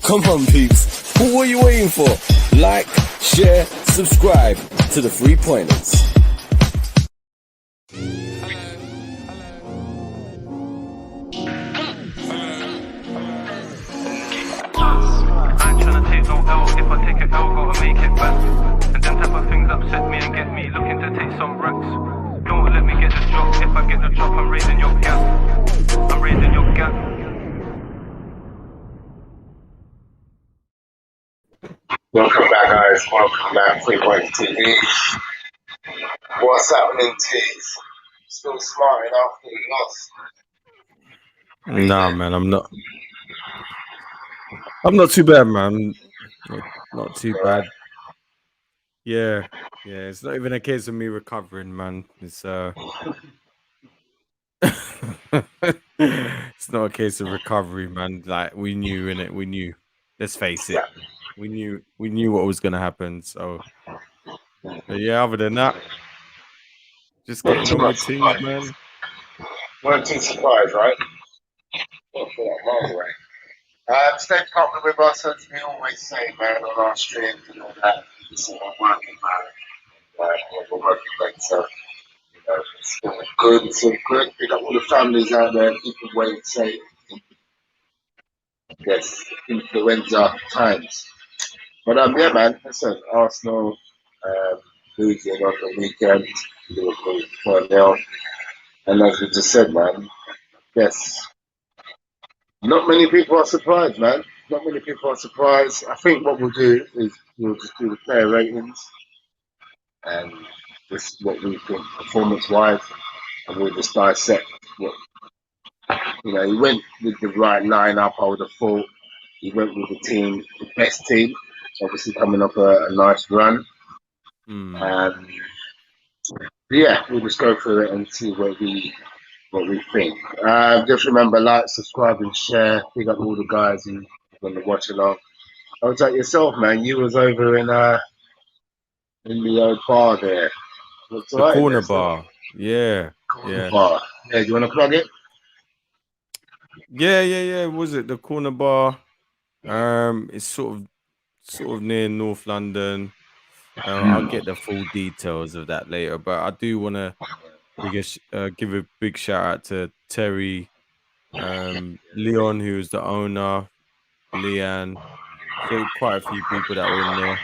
Come on, peeps. What are you waiting for? Like, share, subscribe to the 3 Pointers. I ain't tryna take no L. If I take an L, gotta make it back. And them type of things upset me and get me looking to take some racks. Don't let me get the drop. If I get the drop, I'm raising your gap. I'm raising your gap. Welcome back, guys. Welcome back, 3 Pointers TV. What's happening, Teez? Still smarting after the loss? Nah, man, I'm not. I'm not too bad, man. Not too bad. Yeah. It's not even a case of me recovering, man. It's it's not a case of recovery, man. Like we knew, innit? We knew. Let's face it. We knew what was gonna happen. So, but yeah. Other than that, just getting on with Teez, man. Weren't too surprised, right? Stapes can't be with us, as we always say, man, on our streams and all that. It's all working, man. We're working late, so it's all good. It's all good. Pick up all the families out there, keeping waiting safe. Yes, influenza times. But yeah, man, listen, Arsenal losing on the weekend, Liverpool 4-0. And as we just said, man, yes, not many people are surprised, man. Not many people are surprised. I think what we'll do is we'll just do the player ratings and this what we think performance-wise, and we'll just dissect what, he went with the right lineup, I would have thought. He went with the best team, obviously coming off a nice run. Yeah, we'll just go through it and see what we think. Just remember, like, subscribe, and share. Big up all the guys who are going to watch along. I was like yourself, man. You was over in the old bar there. What's The corner bar. Yeah. Bar. Yeah, do you want to plug it? Yeah. Was it the corner bar? It's sort of near North London. I'll get the full details of that later, but I do want to give a big shout out to Terry, Leon, who's the owner, Leanne, so quite a few people that were in there,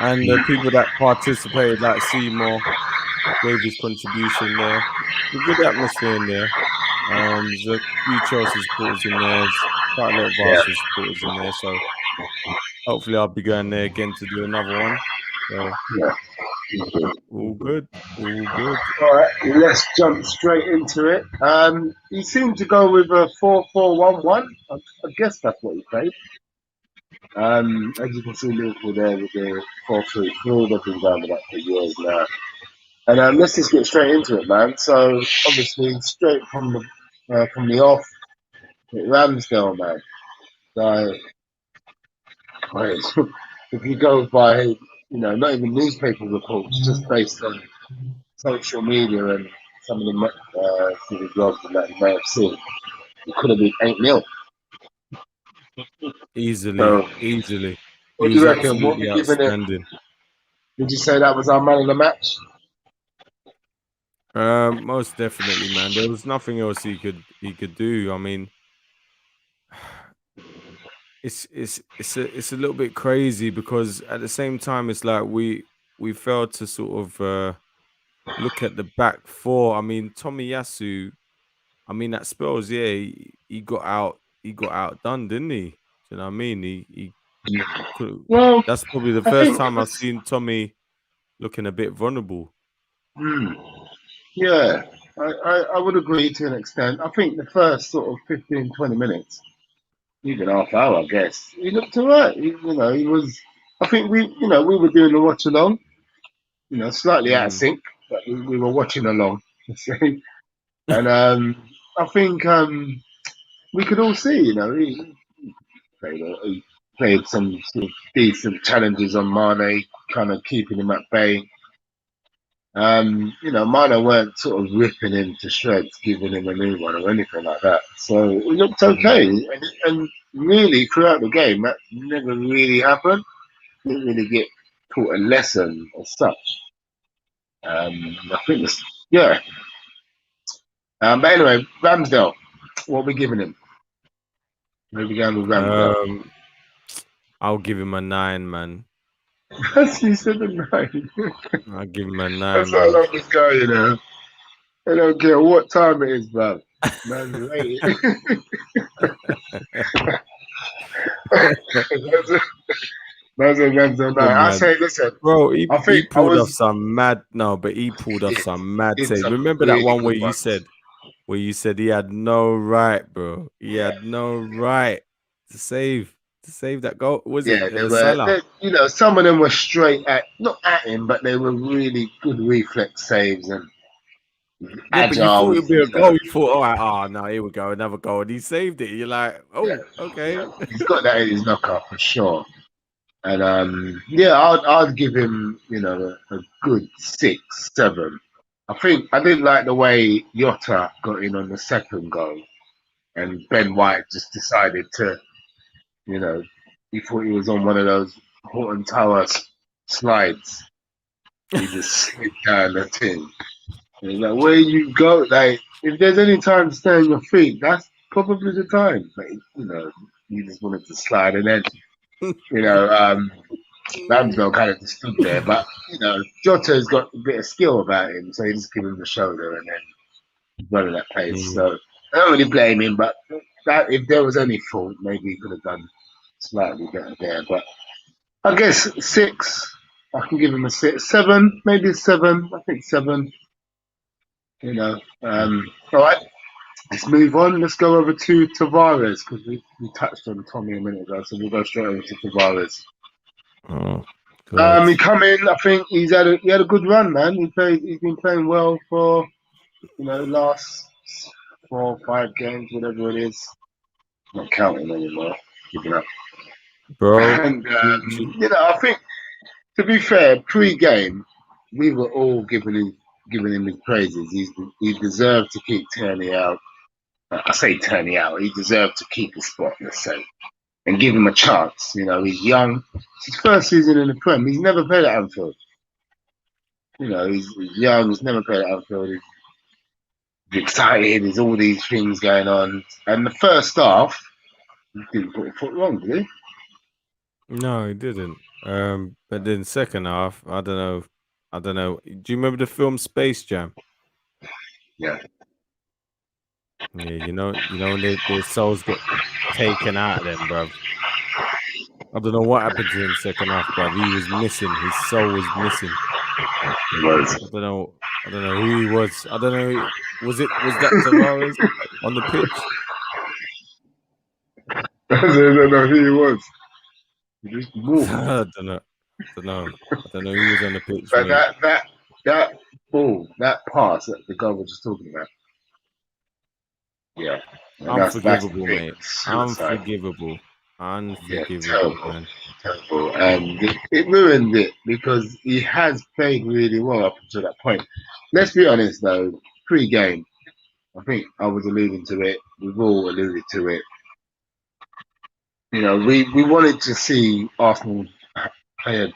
and the people that participated, like Seymour, gave his contribution there. It's a good atmosphere in there. There's a few Chelsea supporters in there. There's quite a lot of Arsenal supporters in there, so hopefully I'll be going there again to do another one. So all good. All right, let's jump straight into it. He seemed to go with a 4-4-1-1. I guess that's what he played. As you can see, Liverpool there with the 4-3-3. They've been down with that for years now. And let's just get straight into it, man. So obviously, straight from the off, Ramsdale, man. So if you go by, not even newspaper reports, just based on social media and some of the TV blogs and that you may have seen, it could have been 8-0. Easily. What do you reckon? What we're giving it? Did you say that was our man of the match? Most definitely, man. There was nothing else he could do. I mean, it's a little bit crazy because at the same time, it's like we failed to sort of look at the back four. I mean, Tomiyasu. I mean, at spells, he got outdone, didn't he? Do you know what I mean? Well, that's probably the first time I've seen Tommy looking a bit vulnerable. Yeah, I would agree to an extent. I think the first sort of 15, 20 minutes, even half hour, I guess, he looked all right. He was I think we were doing the watch along, slightly out of sync, but we were watching along. And I think we could all see, he played some sort of decent challenges on Mane, kind of keeping him at bay. Mane weren't sort of ripping him to shreds, giving him a new one or anything like that. So it looked okay. And really, throughout the game, that never really happened. Didn't really get taught a lesson as such. I think it's, yeah. But anyway, Ramsdale, what are we giving him? Maybe going with Ramsdale. I'll give him a 9, man. You said a 9. I'll give him a 9. That's how I love this guy, I don't care what time it is, bro. Man's late. That's a Ramsdale 9. I say, listen, bro. He pulled off some mad. Did save. some Remember that really one good ones. where you said he had no right, bro. He had no right to save that goal. Was Yeah, it they Salah? were. Some of them were straight not at him, but they were really good reflex saves and Yeah, but you agile. thought it'd be a goal. You thought, all right, no, here we go, another goal, and he saved it. You're like, okay. Yeah, he's got that in his knocker for sure. And I'd give him, a good 6, 7. I think I didn't like the way Jota got in on the second goal, and Ben White just decided to, he thought he was on one of those Horton Tower slides. He just slid down the thing. And he's like, where you go? Like, if there's any time to stay on your feet, that's probably the time. But you just wanted to slide, and then, Ramsdale kind of just stood there. But Jota's got a bit of skill about him, so he just give him the shoulder and then running at pace. So I don't really blame him, but that if there was any fault, maybe he could have done slightly better there. But I guess 6. I can give him a 6, 7, maybe a 7. I think 7. All right. Let's move on. Let's go over to Tavares because we touched on Tommy a minute ago, so we'll go straight over to Tavares. He come in. I think he had a good run, man. He's been playing well for last 4 or 5 games, whatever it is. Not counting anymore. Giving up, bro. And I think to be fair, pre-game we were all giving him his praises. He deserved to keep Tierney out. I say Tierney out. He deserved to keep his spot, let's say, and give him a chance. He's young. It's his first season in the Prem. He's never played at Anfield. He's young. He's never played at Anfield. He's excited. There's all these things going on. And the first half, he didn't put a foot wrong, did he? No, he didn't. But then second half, I don't know. Do you remember the film Space Jam? Yeah. Yeah, when their souls got taken out of them, bruv. I don't know what happened to him second half, bruv. He was missing. His soul was missing. He was. I don't know who he was. I don't know. Was that Tavares on the pitch? I don't know who he was. He just moved. I don't know who was on the pitch. But that ball, that pass that the guy was just talking about. Yeah. Unforgivable, mate. Unforgivable, terrible, man. Terrible. And it ruined it because he has played really well up until that point. Let's be honest though, pre-game, I think I was alluding to it, we've all alluded to it. We wanted to see Arsenal play a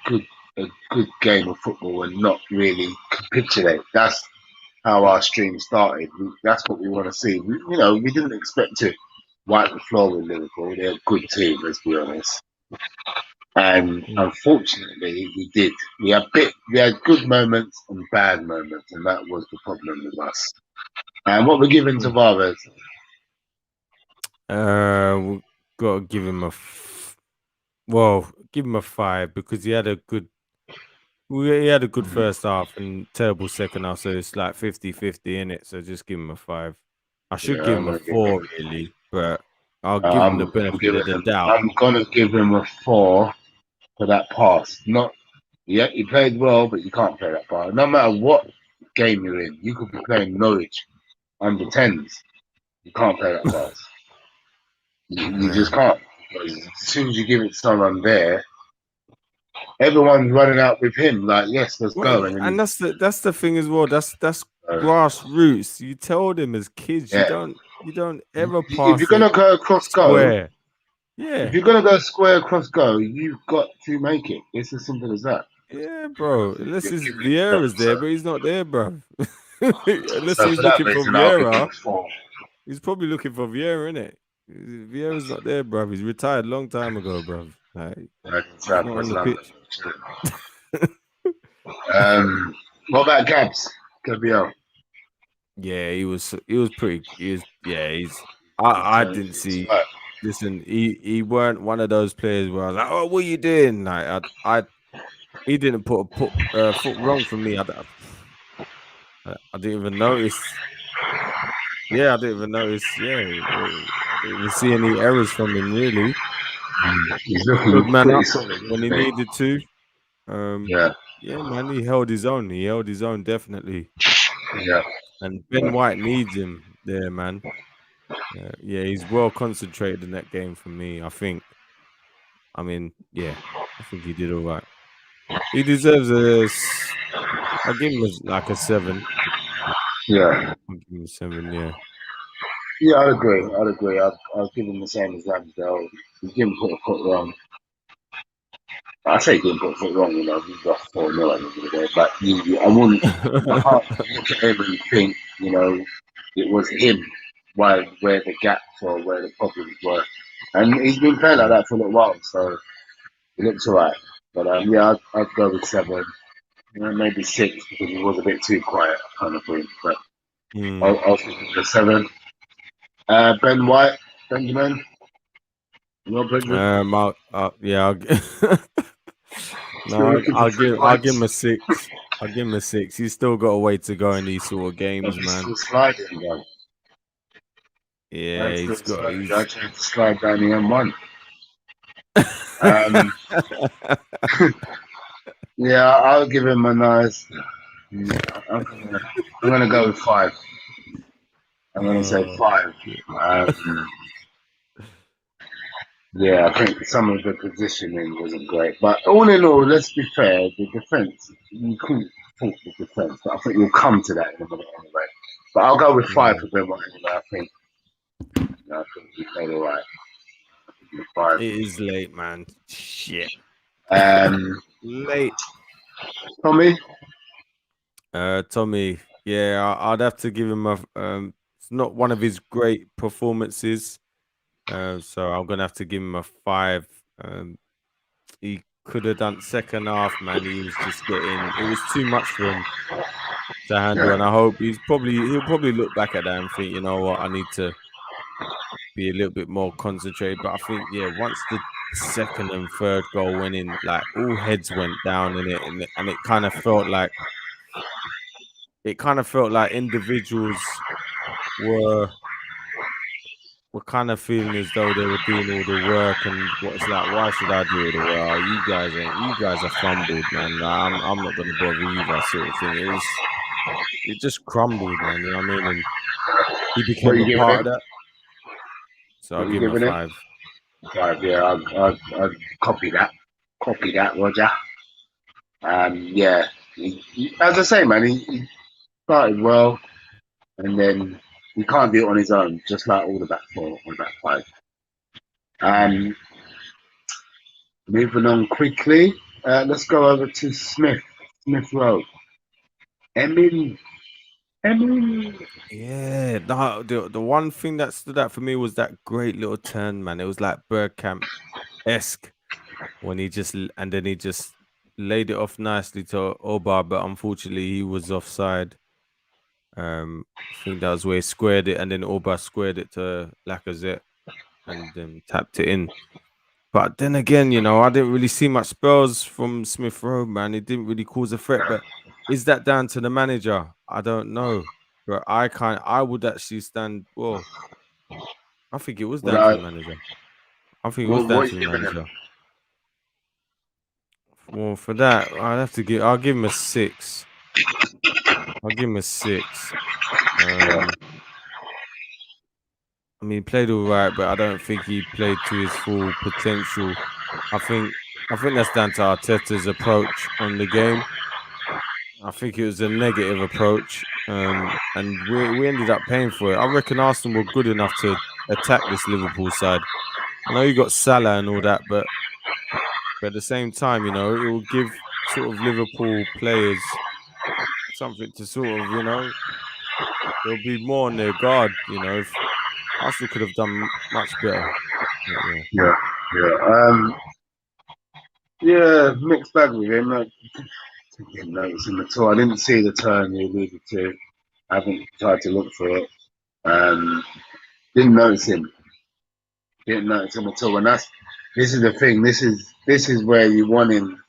good game of football and not really capitulate. That's how our stream started. That's what we want to see. We didn't expect to wipe the floor with Liverpool. They're a good team, let's be honest. And unfortunately, we did. We had good moments and bad moments, and that was the problem with us. And what we're giving Tavares? We've got to give him give him a 5 because he had a good first half and terrible second half, so it's like 50-50 in it. So just give him a 5. I should give him a 4 really, but I'll give him the benefit of the doubt. I'm gonna give him a 4. for that pass. Not yeah, he played well, but you can't play that pass. No matter what game you're in, you could be playing Norwich under 10s. You can't play that pass. You just can't. Because as soon as you give it to someone there, everyone's running out with him. Like, yes, let's Well, go. and that's the thing as well. That's grassroots. You tell them as kids, you don't ever If pass you're gonna it go across go, square. if Yeah, you're gonna go square across go, you've got to make it. It's as simple as that. yeah, bro. Unless You're it's giving it to them, Vieira's there, but he's not there, bro. Unless so he's for that looking for reason, I'll give him Vieira, 4. he's probably looking for Vieira, innit? Vieira's not there, bro. He's retired long time ago, bro. Like, he's not on the pitch. What about Gabs? Gabriel. Yeah, he was pretty. I didn't see. Listen, he weren't one of those players where I was like, oh, what are you doing? Like, he didn't put a foot wrong for me. I didn't even notice. Yeah, I didn't even notice. Yeah, I didn't even see any errors from him really. He's looking Good man pretty up solid when he needed to. Yeah, Man, he held his own. He held his own definitely. yeah. And Ben White needs him there, man. Yeah, he's well concentrated in that game for me. I think. I mean, yeah, I think he did all right. He deserves I'll give him like a 7. Yeah. I'll give him a 7. Yeah. Yeah, I'd agree. I'll give him the same as Ramsdale. He didn't put a foot wrong. I say he didn't put a foot wrong, you know, he got 4-0 at the end of the day. But I can't look at him and think, you know, it was him where the gaps or where the problems were. And he's been playing like that for a little while, so it looks alright. But yeah, I'd go with 7. You know, maybe 6 because he was a bit too quiet, kind of thing. But I'll stick with the 7. Ben White, Benjamin. No, Benjamin. Yeah. No, I'll give him a 6. I'll give him a 6. He's still got a way to go in these sort of games, man. Still sliding, man. Yeah, he's got. I tried to slide down the M1. Yeah, I'll give him a nice. I'm gonna go with 5. I'm gonna say 5. Yeah, I think some of the positioning wasn't great, but all in all, let's be fair. The defense, you couldn't fault the defense, but I think we'll come to that in a minute anyway. But I'll go with 5 for Ben White anyway. I think he played all right. 5. It is late, man. Shit. Late. Tommy. Tommy. Yeah, I'd have to give him a. It's not one of his great performances. So I'm gonna have to give him a 5. He could have done second half, man. He was just it was too much for him to handle, and I hope he'll probably look back at that and think, you know what, I need to be a little bit more concentrated. But I think, yeah, once the second and third goal went in, like all heads went down in it, and it kind of felt like individuals were kind of feeling as though they were doing all the work, and what's like, why should I do all the work? You guys are fumbled, man. I'm not gonna bother you, that sort of thing. It just crumbled, man. You know what I mean? And he became a part of that. So I'll give him a 5. 5, yeah. I'll copy that. Copy that, Roger. Yeah. As I say, man, he started well, and then he can't do it on his own, just like all the back 4 or back 5. Moving on quickly, let's go over to Smith Rowe. Emin. Yeah, the one thing that stood out for me was that great little turn, man. It was like Bergkamp-esque when he just laid it off nicely to Obar, but unfortunately he was offside. I think that was where he squared it, and then Obar squared it to Lacazette and tapped it in. But then again, you know, I didn't really see much spells from Smith Rowe, man. It didn't really cause a threat. But is that down to the manager? I don't know. But I would actually stand. Well, I think it was down to the manager. I think it was down to the manager. Well, for that, I'll give him a 6. I'll give him a 6. Yeah. I mean, he played all right, but I don't think he played to his full potential. I think that's down to Arteta's approach on the game. I think it was a negative approach, and we ended up paying for it. I reckon Arsenal were good enough to attack this Liverpool side. I know you got Salah and all that, but at the same time, it will give sort of Liverpool players something to sort of, they'll be more on their guard. If Arsenal could have done much better. But yeah. Yeah, mixed bag with him. I didn't notice him at all. I didn't see the turn you alluded to. I haven't tried to look for it. Didn't notice him. Didn't notice him at all. And this is the thing. This is where you want him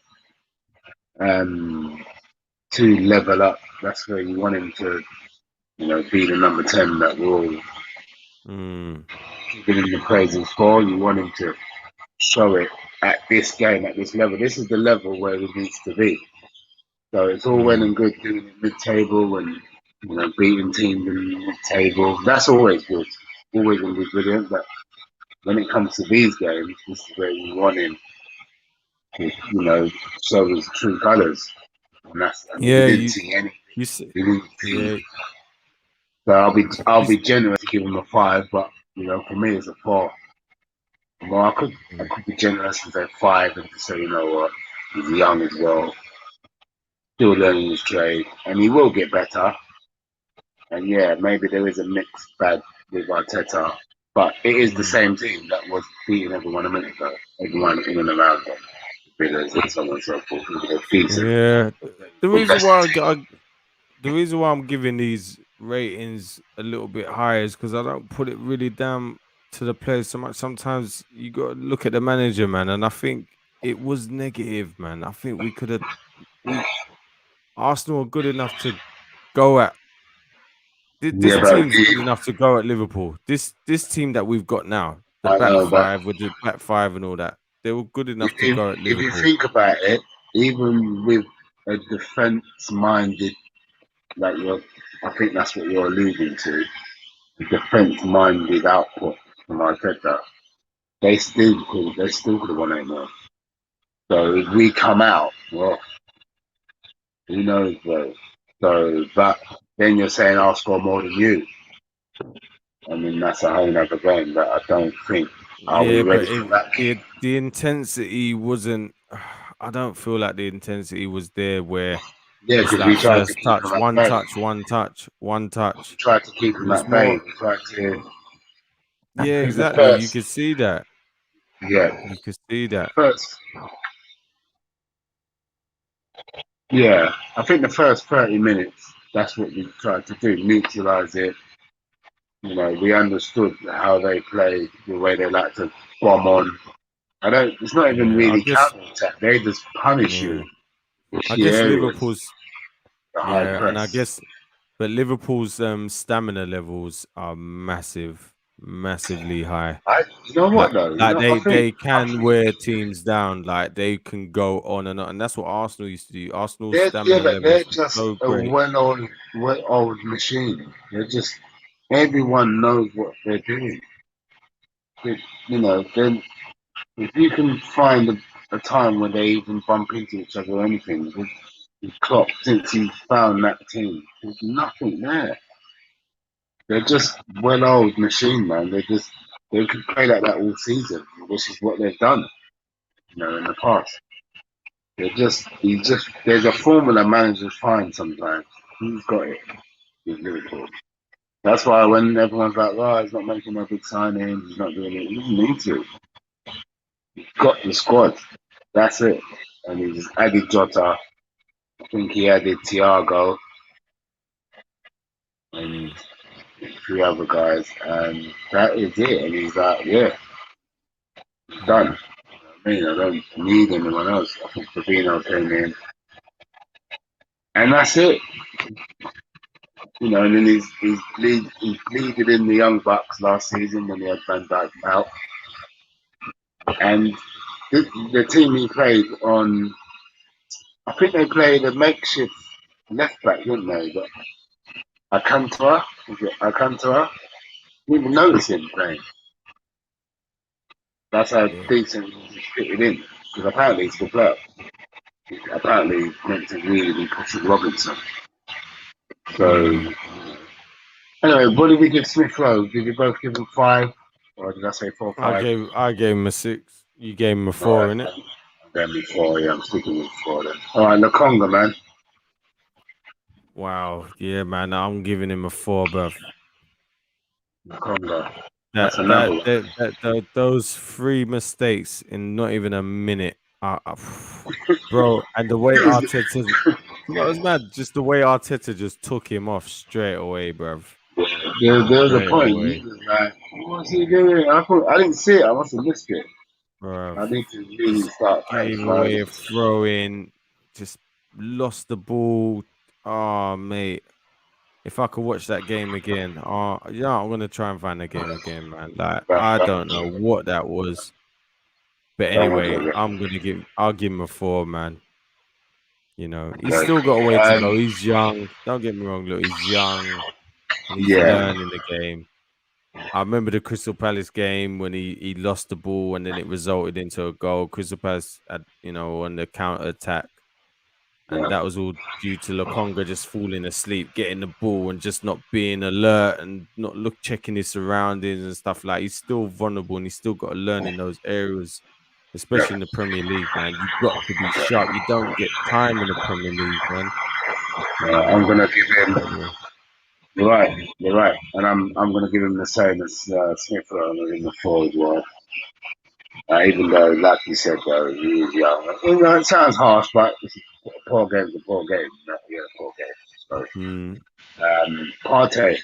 to level up. That's where you want him to, be the number 10 that we're all giving him the praises for. You want him to show it at this game, at this level. This is the level where he needs to be. So it's all well and good doing it mid-table and beating teams in mid-table. That's always good. Always going to be brilliant. But when it comes to these games, this is where you want him to, show his true colours. And we didn't see anything. So I'll be generous to give him a 5, but for me it's a 4. Well, I could be generous and say 5 and to say, you know what, he's young as well, still learning his trade, and he will get better. And yeah, maybe there is a mixed bag with Arteta, but it is the same team that was beating everyone a minute ago, everyone in and around them, Villas and so on and so forth. Yeah, the reason why I'm giving these ratings a little bit higher is because I don't put it really down to the players so much. Sometimes you got to look at the manager, man, and I think it was negative, man. I think Arsenal are good enough to go at this team's good enough to go at Liverpool. This team that we've got now, the back five with the back five and all that, they were good enough to go at Liverpool. If you think about it, even with a defense-minded, I think that's what you're alluding to, the defense-minded output from Arteta, they still could have won 8-0. So if we come out, well, who knows, bro? So, but then you're saying I'll score more than you. I mean, that's a whole other game that I don't think. We ready for that? The intensity wasn't. I don't feel like the intensity was there where. Yeah, because we tried to keep one touch. We tried to keep him at bay. We tried to. Yeah, exactly. You could see that. Yeah, you could see that. First. Yeah, I think the first 30 minutes, that's what we tried to do, neutralise it. We understood how they play, the way they like to bomb on. It's not even really counter-attack, they just punish you. I guess Liverpool's, but Liverpool's stamina levels are massively high. You know what though? They can wear teams down. Like they can go on and on, and that's what Arsenal used to do. Arsenal's stamina levels they're just so a great. well-oiled machine. They're just everyone knows what they're doing. Then if you can find a time when they even bump into each other or anything, with Klopp since he found that team, there's nothing there. They're just well-oiled machine, man. They could play like that all season, which is what they've done, in the past. There's a formula managers find sometimes. He's got it with Liverpool. That's why when everyone's like, "Oh, he's not making no big signings, he's not doing it," he doesn't need to. He's got the squad. That's it. And he's added Jota. I think he added Thiago and 3 other guys, and that is it. And he's like, yeah, it's done. I don't need anyone else. I think Fabinho came in, and that's it. And then he's leaded in the Young Bucks last season when he had Van Dijk out, and the team he played on I think they played a makeshift left back, didn't they? But Alcantara, is it Alcantara? Didn't even notice him playing. That's how Yeah. decent he's fitted in. Because apparently he's a good player. Apparently he's meant to really be pushing Robinson. So, anyway, what did we give Smith Rowe? Did we both give him 5? Or did I say 4 or 5? I gave him a 6. You gave him a 4, Right, innit? then me 4, yeah, I'm sticking with 4 then. Alright, Nakonga, man. Wow. Yeah, man. I'm giving him a 4, bruv. Nakonga. That's another one. Those 3 mistakes in not even a minute. Bro, and the way Arteta, it was mad. Just the way Arteta just took him off straight away, bruv. There was a Straight point. away. He was like, "What's he doing?" I didn't see it. I must have missed it. Bruv. I need to really start Gave practicing. away a throw in, just lost the ball. Oh, mate. If I could watch that game again, yeah, I'm gonna try and find the game again, man. Like, I don't know what that was. But anyway, I'll give him a 4, man. You know, he's still got a way to go. He's young. Don't get me wrong, look, he's young and he's learning the game. I remember the Crystal Palace game when he lost the ball and then it resulted into a goal. Crystal Palace had, on the counter attack. And that was all due to Lokonga just falling asleep, getting the ball and just not being alert and not checking his surroundings and stuff. Like, he's still vulnerable and he's still got to learn in those areas, especially in the Premier League, man. You've got to be sharp. You don't get time in the Premier League, man. I'm gonna give him. You're right, and I'm gonna give him the same as Smith. I'm gonna give him a 4 as well. Even though, like you said, though, he is young. It sounds harsh, but a poor game's a poor game. Yeah, a poor game. So, Partey.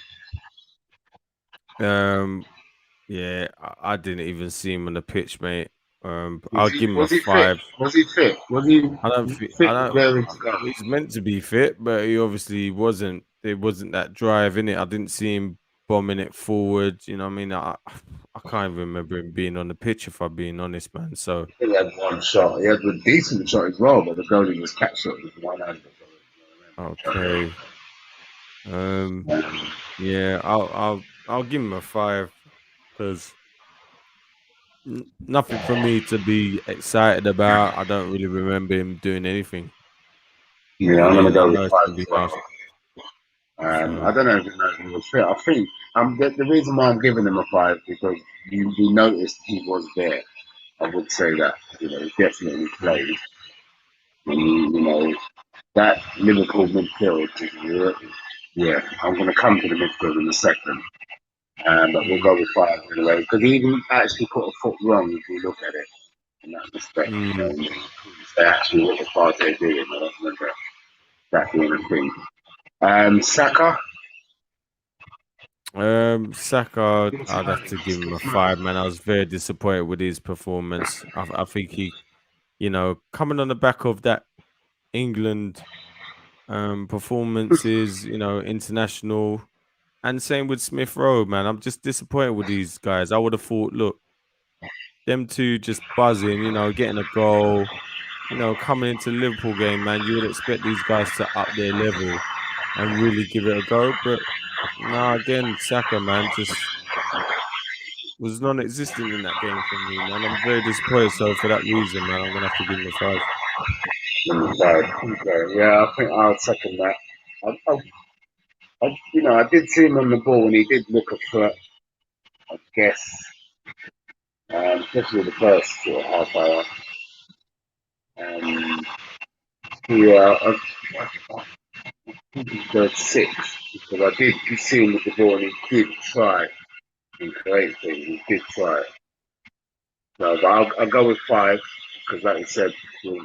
Yeah, I didn't even see him on the pitch, mate. I'll give him a 5. Was he fit? Was he? I don't think. He's meant to be fit, but he obviously wasn't. There wasn't that drive in it. I didn't see him bombing it forward. You know what I mean? I can't even remember him being on the pitch, if I'm being honest, man. So he had one shot. He had a decent shot as well, but the goalie was catch it with one hand. Okay. Yeah, I'll give him a 5 because nothing for me to be excited about. I don't really remember him doing anything. Yeah, I'm gonna go with 5 as well. I don't know if he was fit. I think the reason why I'm giving him a 5 because you noticed he was there. I would say that he definitely played. And, that Liverpool midfield. Yeah, I'm going to come to the midfield in a second. But we'll go with 5 anyway because he didn't actually put a foot wrong if you look at it in that respect. They actually what the Partey did. I don't remember that being a thing. Saka. Saka, I'd have to give him a 5, man. I was very disappointed with his performance. I think he, coming on the back of that England performances, international, and same with Smith Rowe, man. I'm just disappointed with these guys. I would have thought, look, them two just buzzing, getting a goal, coming into the Liverpool game, man. You would expect these guys to up their level and really give it a go, but. No, again, Saka, man, just was non-existent in that game for me, man. I'm very disappointed. So for that reason, man, I'm gonna have to give him a 5. Okay. Yeah, I think I'll second that. I did see him on the ball and he did look a threat. I guess, especially the first sort of half hour. Yeah, I think he's 6 because I did see him with the ball and he did try and create things. He did try. So, but I'll go with 5 because, like I said,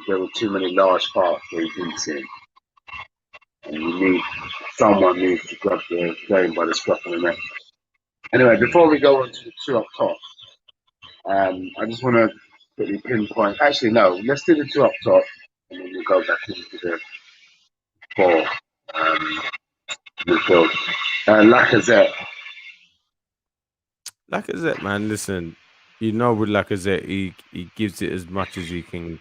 there were too many large parts where he didn't see him. And someone needs to grab the game by the scruff of the neck. Anyway, before we go on to the 2 up top, I just want to quickly pinpoint. Actually, no, let's do the 2 up top and then we'll go back into the 4 midfield. Lacazette, man, listen, with Lacazette, he gives it as much as he can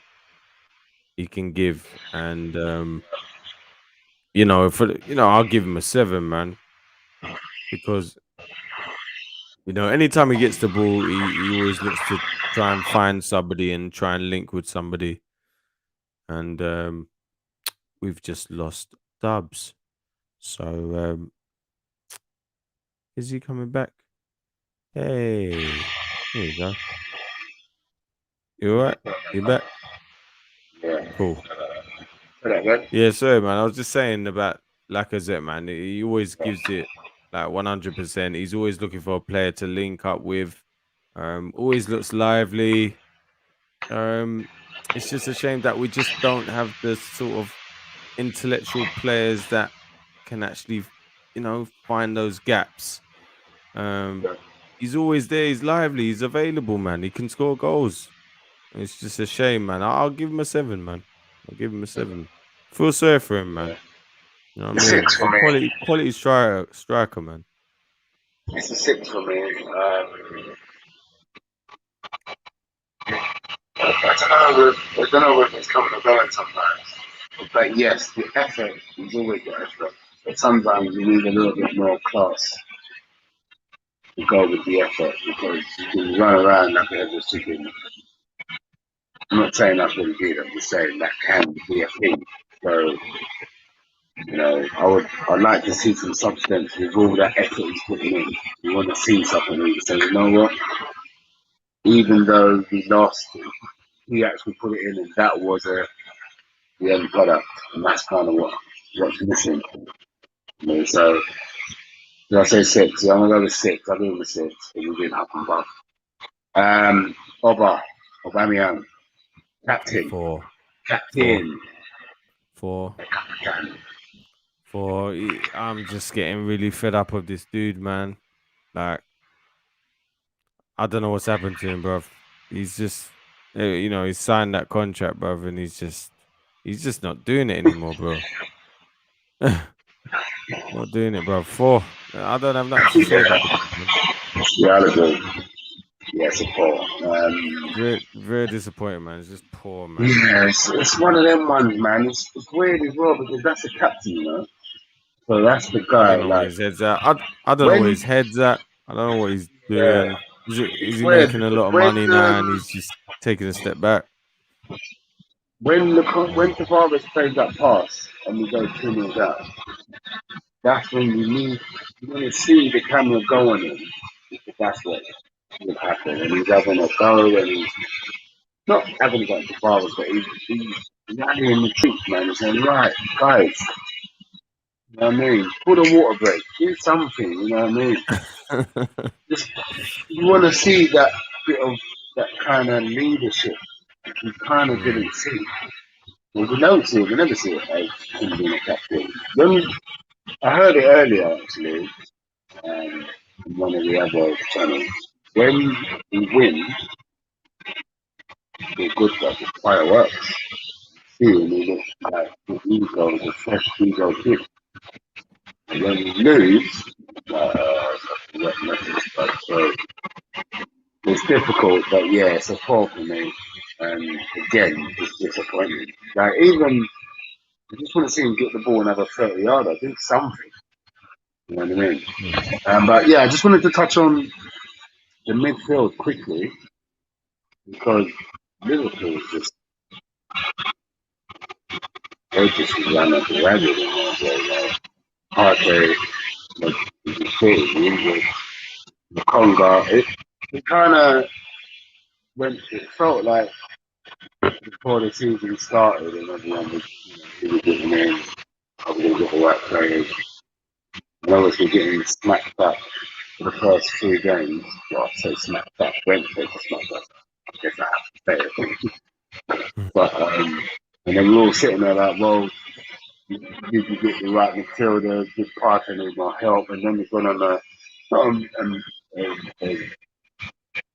he can give, and I'll give him a 7, man, because anytime he gets the ball, he always looks to try and find somebody and try and link with somebody, and we've just lost Dubz. So is he coming back? Hey, there you go. You all right? You back? Yeah. Cool. Good. Yeah, sorry, man. I was just saying about Lacazette, man. He always gives it like 100%. He's always looking for a player to link up with. Always looks lively. It's just a shame that we just don't have the sort of intellectual players that can actually, find those gaps. He's always there. He's lively. He's available, man. He can score goals. It's just a shame, man. I'll give him a 7, man. I'll give him a 7. Feel sorry for him, man. You know what I mean? Six for me. Quality striker, man. It's a 6 for me. I don't know if it's coming or going sometimes. But yes, the effort is always the effort. But sometimes you need a little bit more class to go with the effort because you can run around like a headless chicken. I'm not saying that's what he did, I'm just saying that can be a thing. So, I'd like to see some substance with all that effort he's putting in. You want to see something and you say, you know what? Even though we lost, he actually put it in and that was the end product. And that's kind of what's missing. So, did I say 6? Yeah, I'm going to go with 6. I'll give him a 6. It was in up and above. Aubameyang. Captain. 4. Captain. 4. I'm just getting really fed up of this dude, man. Like, I don't know what's happened to him, bruv. He's just, he's signed that contract, bruv, and he's just not doing it anymore, bro. Not doing it, bruv. 4. I don't have nothing to say about it. Yeah, I agree. Yeah, it's a 4. Very, very disappointing, man. It's just poor, man. Yeah, it's one of them ones, man. It's weird as well because that's a captain, So that's the guy. I don't know where his head's at. I don't know where his head's at. I don't know what he's doing. Yeah. Is he making a lot of money now and he's just taking a step back? When Tavares plays that pass and we go 2-0 down, that's when you want to see the camera go on him. That's what will happen. And he's having a go and he's not having a go at Tavares, but he's rallying the troops, man. He's saying, right, guys. You know what I mean? Put a water break. Do something, you know what I mean? Just, you want to see that bit of that kind of leadership we kind of didn't see. Well, we don't see it, we never see it as him being a captain. I heard it earlier, actually, in one of the other channels. When we win, we're good stuff, it's fireworks. See, and we look like the ego, the fresh ego kid. And when we lose, so it's difficult, but yeah, it's a 4 for me. And again, it's disappointing. Like even, I just want to see him get the ball and have a 30-yarder. Do something. You know what I mean? But yeah, I just wanted to touch on the midfield quickly because Liverpool they just ran up the ragged. Partey, the fit, the injured, the Conga. It kind of it felt like before the season started and everyone was really getting in, I was going to get the right players. And obviously getting smacked up for the first 2 games. Well, I say smacked up, Brentford smacked up. I guess I have to say it. But, and then we're all sitting there like, well, did you get the right midfielder? Did Partey need more help? And then we've gone on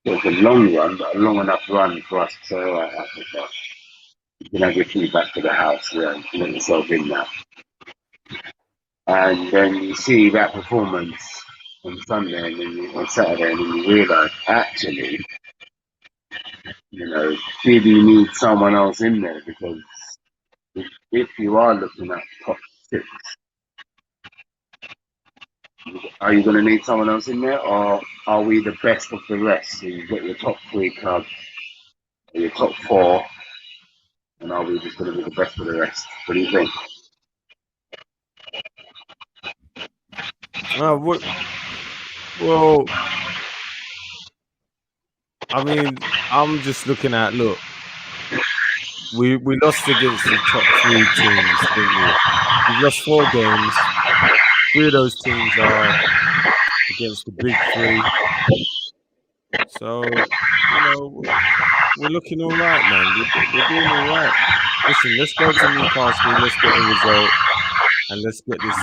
it's a long run, but a long enough run for us to say, all right, Africa, you can have your key back to the house, let yourself in now. And then you see that performance on Sunday and then on Saturday, and then you realise, actually, did you need someone else in there? Because if you are looking at top 6, are you going to need someone else in there, or are we the best of the rest? So you've got your top 3 clubs, or your top 4, and are we just going to be the best of the rest? What do you think? Well, I mean, I'm just looking at, look, we lost against the top 3 teams, didn't we? We've lost 4 games. 3 of those teams are against the big 3. So, we're looking all right, man. We're doing all right. Listen, let's go to Newcastle. Let's get a result, and let's get this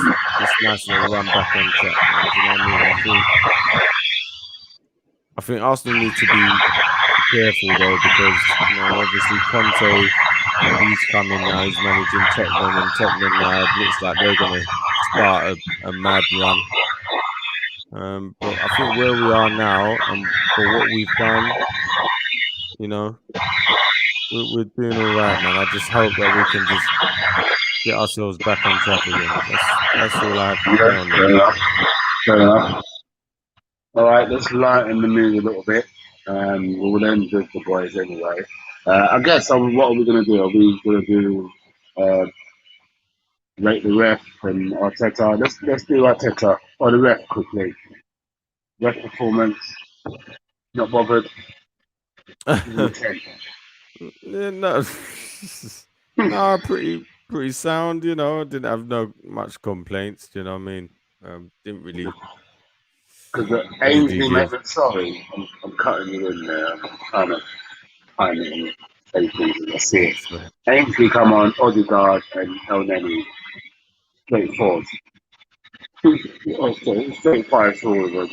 nice little run back on track, man. Do you know what I mean? I think Arsenal need to be careful though, because obviously Conte, he's coming now. He's managing Tottenham, and Tottenham now looks like they're going to start a mad run. But I think where we are now, and for what we've done, we're doing all right, man. I just hope that we can just get ourselves back on track again. That's all I have to say on that. Fair enough. All right, let's lighten the mood a little bit. We'll then judge the boys anyway. I guess what are we going to do? Are we going to do rate the ref and Arteta? Let's do Arteta or the ref quickly. Ref performance, not bothered. No, no, pretty sound. Didn't have no much complaints. You know what I mean? Didn't really. Because Ainsley made it. Sorry, I'm cutting you in there. I'm kind of timing say things as I see it. Ainsley come on, Odegaard and El Neni. Straight forward. Straight fire forward.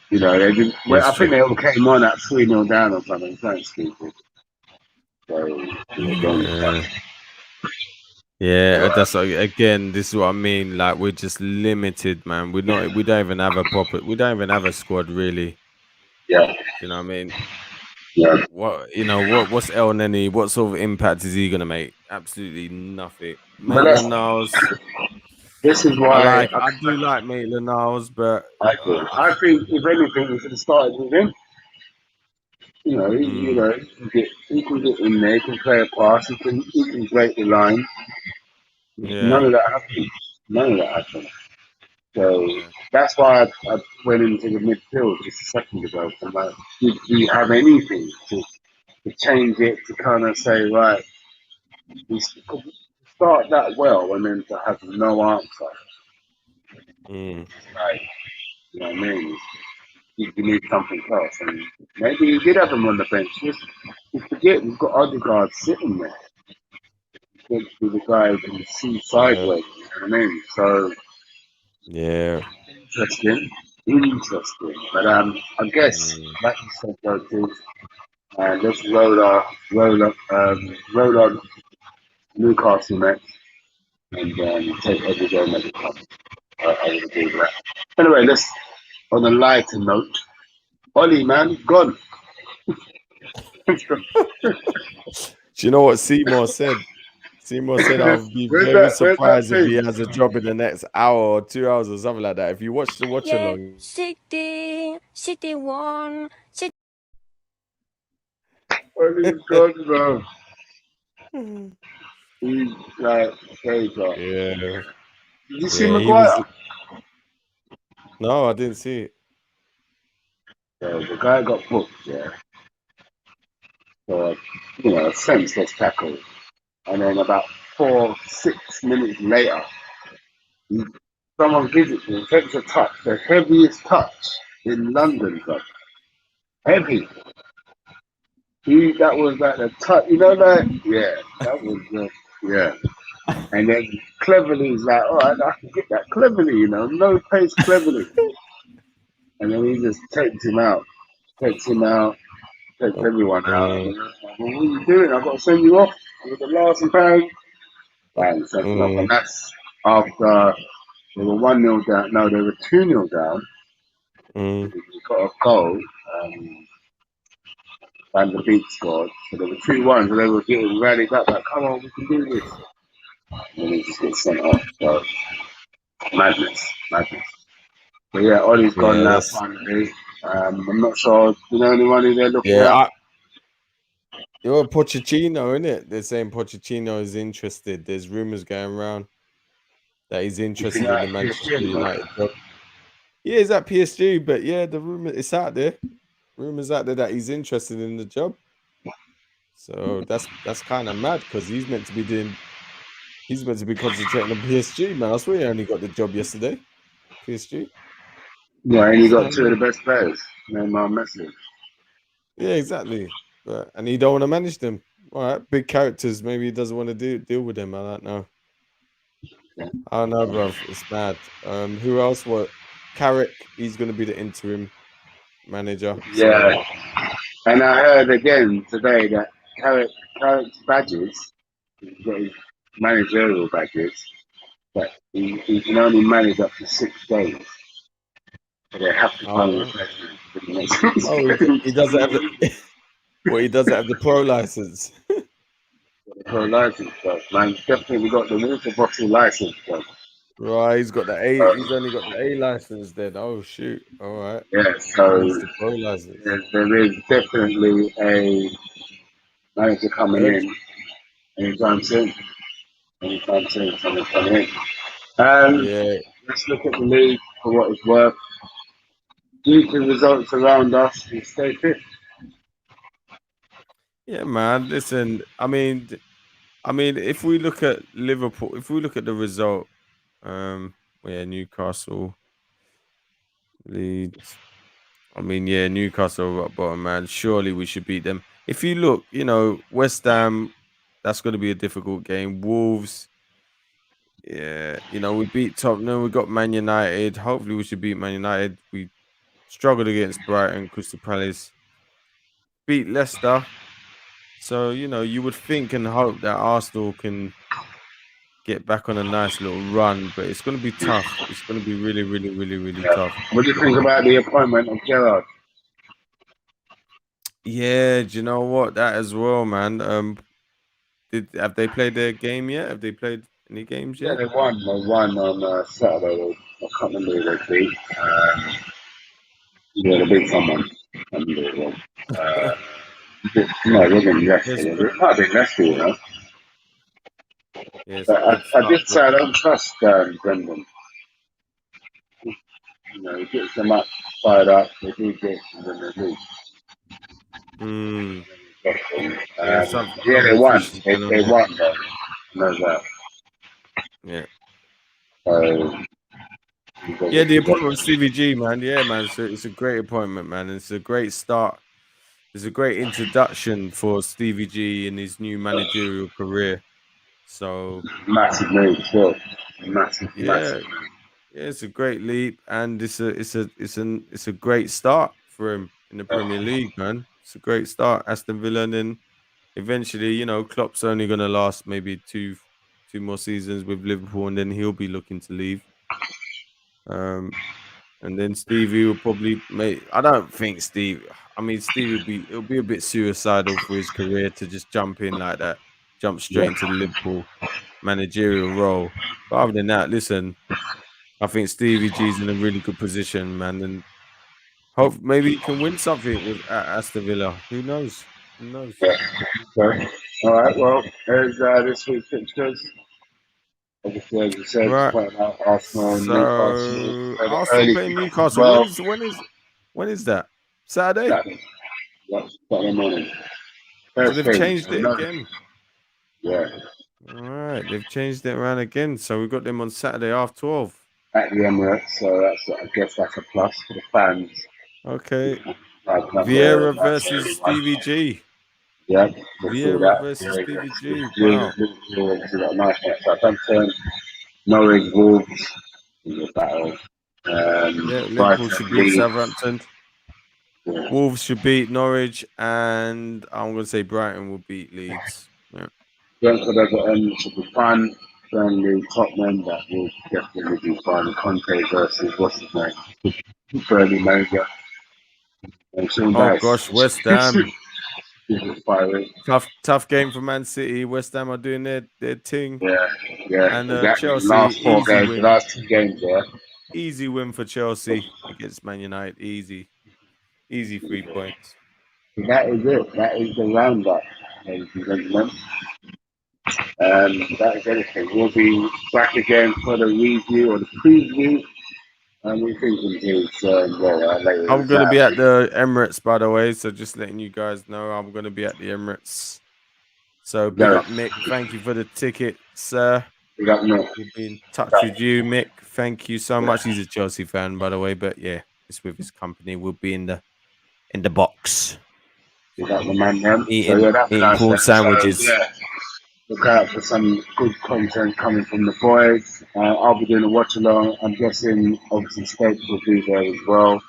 They didn't. Well, I think they all came on at 3-0 down or something. Thanks, people. So, yeah, that's again. This is what I mean. Like, we're just limited, man. We don't even have a squad really. Yeah. You know what I mean? Yeah. What's El Neni? What sort of impact is he gonna make? Absolutely nothing. Maitland-Niles. This is why I do like Maitland-Niles, but I think if anything, we should have started with him. He can get in there, he can play a pass, he can break the line. Yeah. None of that happened. So that's why I went into the midfield just a second ago. I'm like, do you have anything to change it, to kind of say, right, we start that well and then to have no answer? Right. You know what I mean? You need something else. And maybe you did have him on the bench. Just forget, we've got Odegaard sitting there. Be the guy who can see sideways. You know what I mean? So, yeah. Interesting. But I guess, like you said, though, Teez, let's roll on Newcastle next, and take every game as it comes. I would agree with that. Anyway, on a lighter note, Ollie, man, gone. Do you know what Seymour said? Seymour said, I'll be very surprised if he has a job in the next hour or 2 hours or something like that. If you watch the watch along. City won. Ollie's gone, bro. He's like, crazy. Yeah. Did you see Maguire? No, I didn't see it. So the guy got booked, yeah. So, a senseless tackle. And then about 4-6 minutes later, someone gives it to him, takes a touch, the heaviest touch in London, bro. Heavy. That was like the touch, that was yeah. And then cleverly he's like, all right, I can get that cleverly, no pace cleverly. And then he just takes everyone out. Well, what are you doing? I've got to send you off with the last pound. Bang, sent him off. And that's after they were 1-0 down. No, they were 2-0 down. He got a goal. Van der Beek scored. So there were 2-1, and they were getting rallied up like, come on, we can do this. And then he just gets sent off. So madness. But yeah, Ollie's gone Yeah, now that's finally. I'm not sure. Do you know anyone who they're looking yeah. at? You're Pochettino, isn't it? They're saying Pochettino is interested. There's rumors going around that he's You think interested in the that Manchester PSG United job. Yeah, he's at PSG, but yeah, the rumor it's out there. Rumors out there that he's interested in the job. So that's kind of mad because he's meant to be concentrating on PSG, man. I swear he only got the job yesterday. PSG. Yeah, and you got two of So, the best players, Neymar and Messi. yeah, exactly. And he don't want to manage them. All right, big characters. Maybe he doesn't want to deal with them. I don't know. Yeah. I don't know, bro. It's mad. Who else? What? Carrick. He's going to be the interim manager. So, Yeah, and I heard again today that Carrick's badges, he's got his managerial badges, but he can only manage up to 6 days. So they have to find a all right. replacement for the next 6 Oh, days. he doesn't have the. Well, he doesn't have the pro license. For a license, bro. Man, definitely got the water bottle license, bro. Right, he's got the A. He's only got the A license then. Oh shoot! All right, Yeah, he so needs the pro license. there is definitely a manager coming Urge. in anytime soon. Someone's coming in. Yeah, Let's look at the league for what it's worth. Due to results around us, we stay fifth. yeah, man. Listen, if we look at Liverpool, if we look at the result, yeah, Newcastle, Leeds. Yeah, Newcastle rock bottom, man. Surely we should beat them. If you look, West Ham, that's going to be a difficult game. Wolves, yeah, we beat Tottenham. We got Man United. Hopefully, we should beat Man United. We struggled against Brighton, Crystal Palace, beat Leicester. So you would think and hope that Arsenal can get back on a nice little run, but it's going to be tough. It's going to be really, really, really, really Yeah. tough. What do you think about the appointment of Gerrard? Yeah, do you know what? That as well, man. Have they played their game yet? Have they played any games Yeah, yet? they won. They won on Saturday. I can't remember who they beat. Yeah, they beat someone. I can't remember who it was. No, it wasn't Leicester. Yes, It might have been Leicester, you know. yeah, it's a But good I start. did say I don't trust Brendan. He gets them up, fired up. They do get, and then they lose. Mm, yeah, Yeah, they something won. fishy They going on there. won, though. No doubt. Yeah, So, yeah. The appointment of Stevie G, man. Yeah, man. It's a great appointment, man. It's a great start. It's a great introduction for Stevie G in his new managerial career. So massive move, still. Massive yeah, move. yeah, it's a great leap, and it's a great start for him in the Premier League, man. It's a great start, Aston Villa, and then eventually, Klopp's only going to last maybe two more seasons with Liverpool, and then he'll be looking to leave. And then Stevie will probably make. I don't think Steve. Steve it'll be a bit suicidal for his career to just jump in like that, jump straight into the Liverpool managerial role. But other than that, listen, I think Stevie G's in a really good position, man, and hope maybe he can win something with Aston Villa. Who knows? Who knows? Yeah. So, all right, well, there's this week's fixtures. Obviously, as you said, Right. playing out Arsenal and Newcastle. So The Arsenal early playing kickoff as Newcastle. well. When is that? Saturday. Saturday. Yeah, Saturday morning. So First they've thing, changed it no- again. Yeah, All right, they've changed it around again. So we've got them on Saturday half 12. at the Emirates, so I guess that's a plus for the fans. Okay. Like another Vieira nice versus early one. Stevie G. Yeah, we'll see Vieira that. versus Stevie G. Yeah, Wow. Liverpool obviously got a nice match. Southampton, Norwich, Wolves in the battle. Yeah, Liverpool Brighton, should beat Leeds. Southampton. Yeah. Wolves should beat Norwich, and I'm going to say Brighton will beat Leeds. Yeah. Brentford as an end should be fun. Burnley, Tottenham, that will definitely be fun. Conte versus what's his name? Burnley manager. And Sean Oh Dyche. gosh, West Ham. This is firing. Tough game for Man City. West Ham are doing their thing. Yeah. And Exactly. Chelsea, Last four easy games, win. the last 2 games, yeah. Easy win for Chelsea against Man United. Easy 3 points. That is it. That is the roundup, ladies and gentlemen. That is everything. We'll be back again for the review or the preview. We're thinking later. I'm going to be at the Emirates, by the way. So just letting you guys know, I'm going to be at the Emirates. So big up, Mick. Thank you for the ticket, sir. Big up, Mick. We'll be in touch with you, Mick. Thank you so much. He's a Chelsea fan, by the way. But yeah, it's with his company. We'll be in the box. Big up the man, man. Eating corn sandwiches. So, look out for some good content coming from the boys. I'll be doing a watch along. I'm guessing obviously Stapes will be there as well.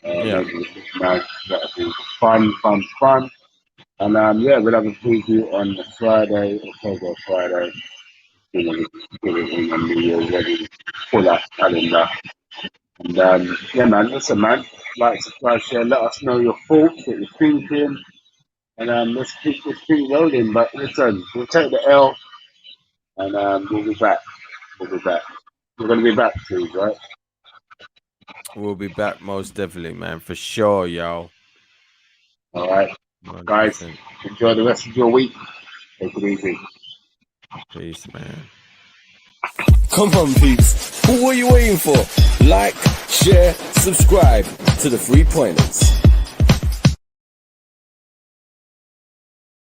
Maybe nice. That'll be fun. And we'll have a preview on Friday, October Friday. Everything on the already full up calendar. And man, listen, man. Like, subscribe, share. Let us know your thoughts, what you're thinking. And let's keep this thing rolling. But listen, we'll take the L, and we'll be back. We're going to be back, Teez, right? We'll be back most definitely, man, for sure, y'all. All right, 100%. Guys, enjoy the rest of your week. Take it easy. Peace, man. Come on, peeps. What are you waiting for? Like, share, subscribe to the 3 Pointers.